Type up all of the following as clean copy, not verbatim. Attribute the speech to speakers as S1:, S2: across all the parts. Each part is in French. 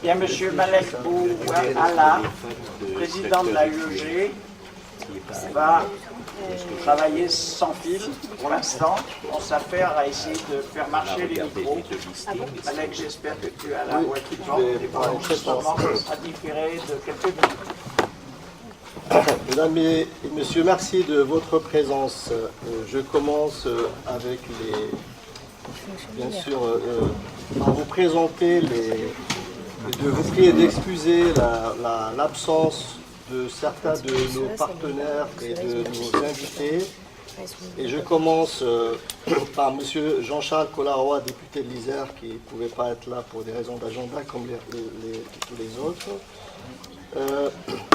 S1: Bien, M. Malek Bouala, président de la l'AUEG, va travailler sans fil pour l'instant. On s'affaire à essayer de faire marcher les micros. Malek, j'espère que tu as la voix qui porte. Et pour l'enregistrement, ça sera différé de quelques minutes.
S2: Mesdames et messieurs, merci de votre présence. Je commence avec bien sûr, à vous présenter de vous prier d'excuser l'absence de certains de nos partenaires et de nos invités. Et je commence par M. Jean-Charles Collaroy, député de l'Isère, qui ne pouvait pas être là pour des raisons d'agenda comme tous les autres.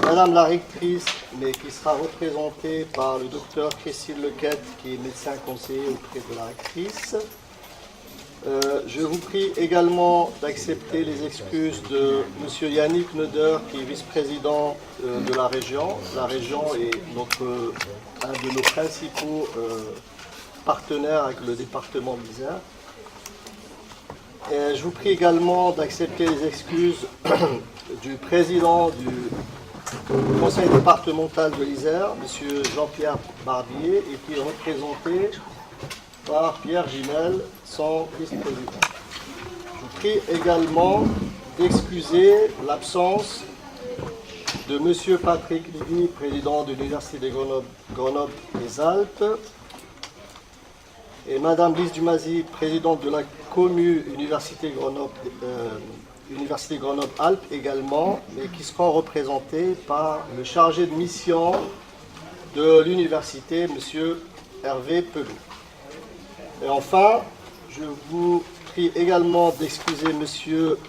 S2: Madame la rectrice, mais qui sera représentée par le docteur Christine Lequette, qui est médecin conseiller auprès de la rectrice. Je vous prie également d'accepter les excuses de M. Yannick Neuder, qui est vice-président de la région. La région est un de nos principaux partenaires avec le département de l'Isère. Je vous prie également d'accepter les excuses du président du conseil départemental de l'Isère, M. Jean-Pierre Barbier, et qui est représenté par Pierre Gimel, son vice-président. Je vous prie également d'excuser l'absence de M. Patrick Livy, président de l'Université de Grenoble-les-Alpes, et Mme Lise Dumazy, présidente de la commu Université Grenoble-Alpes également, mais qui seront représentés par le chargé de mission de l'université, M. Hervé Pelou. Et enfin, je vous prie également d'excuser monsieur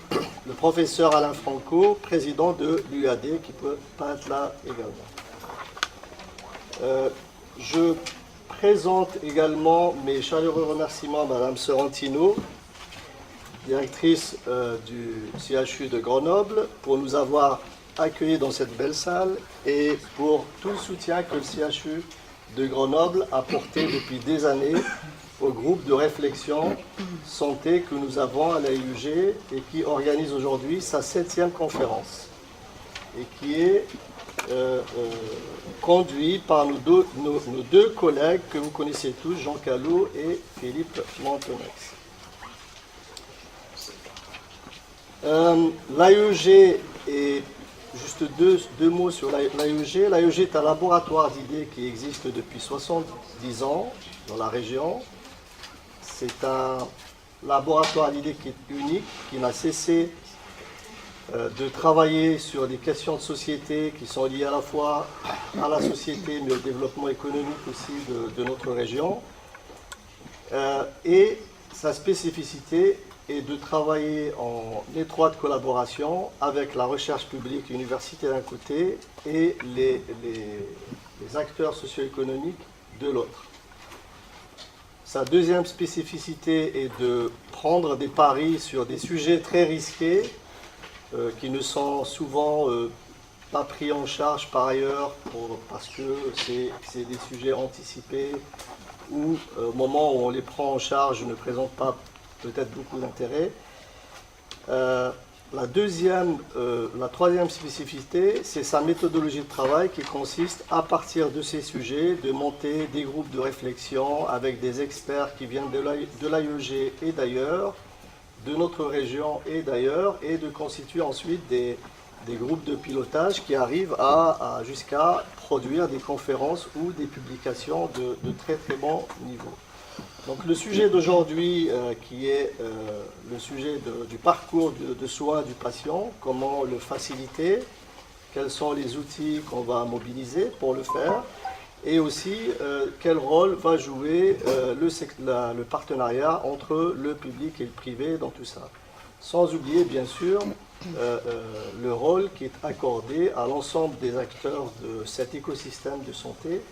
S2: le professeur Alain Franco, président de l'UAD, qui ne peut pas être là également. Je présente également mes chaleureux remerciements à Mme Sorrentino, directrice du CHU de Grenoble, pour nous avoir accueillis dans cette belle salle et pour tout le soutien que le CHU de Grenoble a porté depuis des années au groupe de réflexion santé que nous avons à l'AUEG et qui organise aujourd'hui sa 7e conférence et qui est conduit par nos deux collègues que vous connaissez tous, Jean Callot et Philippe Montonex. L'AUEG est, juste deux mots sur l'AUEG. L'AUEG est un laboratoire d'idées qui existe depuis 70 ans dans la région. C'est un laboratoire d'idées qui est unique, qui n'a cessé de travailler sur des questions de société qui sont liées à la fois à la société, mais au développement économique aussi de notre région. Et sa spécificité est de travailler en étroite collaboration avec la recherche publique, l'université d'un côté, et les acteurs socio-économiques de l'autre. Sa deuxième spécificité est de prendre des paris sur des sujets très risqués qui ne sont souvent pas pris en charge par ailleurs parce que c'est des sujets anticipés ou au moment où on les prend en charge ne présentent pas peut-être beaucoup d'intérêt. La troisième spécificité, c'est sa méthodologie de travail qui consiste à partir de ces sujets de monter des groupes de réflexion avec des experts qui viennent de l'AUEG et d'ailleurs, de notre région et d'ailleurs, et de constituer ensuite des groupes de pilotage qui arrivent jusqu'à produire des conférences ou des publications de très très bon niveau. Donc le sujet d'aujourd'hui qui est le sujet du parcours de soins du patient, comment le faciliter, quels sont les outils qu'on va mobiliser pour le faire, et aussi quel rôle va jouer le partenariat entre le public et le privé dans tout ça. Sans oublier bien sûr le rôle qui est accordé à l'ensemble des acteurs de cet écosystème de santé,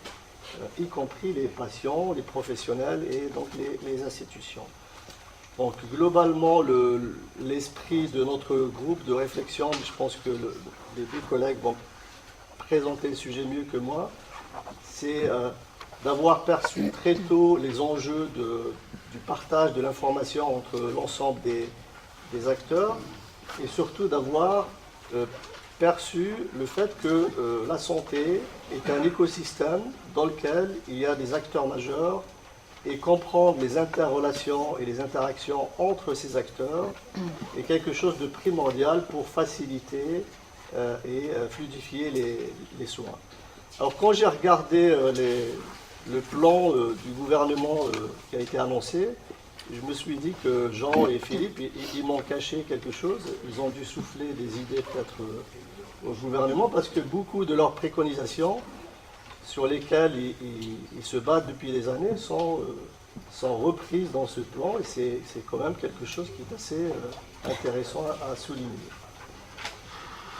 S2: y compris les patients, les professionnels et donc les institutions. Donc globalement, l'esprit de notre groupe de réflexion, je pense que les deux collègues vont présenter le sujet mieux que moi, c'est d'avoir perçu très tôt les enjeux du partage de l'information entre l'ensemble des acteurs et surtout d'avoir perçu le fait que la santé est un écosystème dans lequel il y a des acteurs majeurs et comprendre les interrelations et les interactions entre ces acteurs est quelque chose de primordial pour faciliter et fluidifier les soins. Alors quand j'ai regardé le plan du gouvernement qui a été annoncé, je me suis dit que Jean et Philippe, ils m'ont caché quelque chose. Ils ont dû souffler des idées peut-être au gouvernement parce que beaucoup de leurs préconisations sur lesquelles ils se battent depuis des années sont reprises dans ce plan et c'est quand même quelque chose qui est assez intéressant à souligner.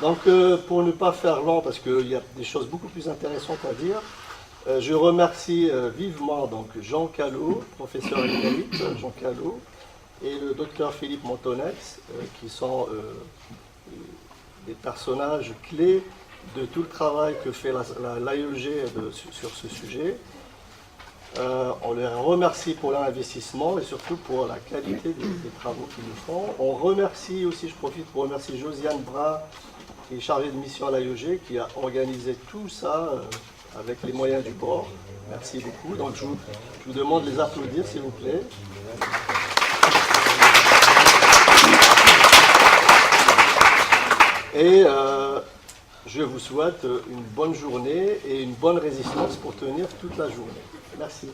S2: Donc pour ne pas faire long, parce qu'il y a des choses beaucoup plus intéressantes à dire, je remercie vivement donc Jean Callot, professeur émérite Jean Callot, et le docteur Philippe Montonex, qui sont des personnages clés de tout le travail que fait l'AEG sur ce sujet. On les remercie pour leur investissement et surtout pour la qualité des travaux qu'ils nous font. On remercie aussi, je profite pour remercier Josiane Brun, qui est chargée de mission à l'AEG, qui a organisé tout ça avec les moyens du bord. Merci beaucoup. Donc je vous demande de les applaudir, s'il vous plaît. Et je vous souhaite une bonne journée et une bonne résistance pour tenir toute la journée. Merci.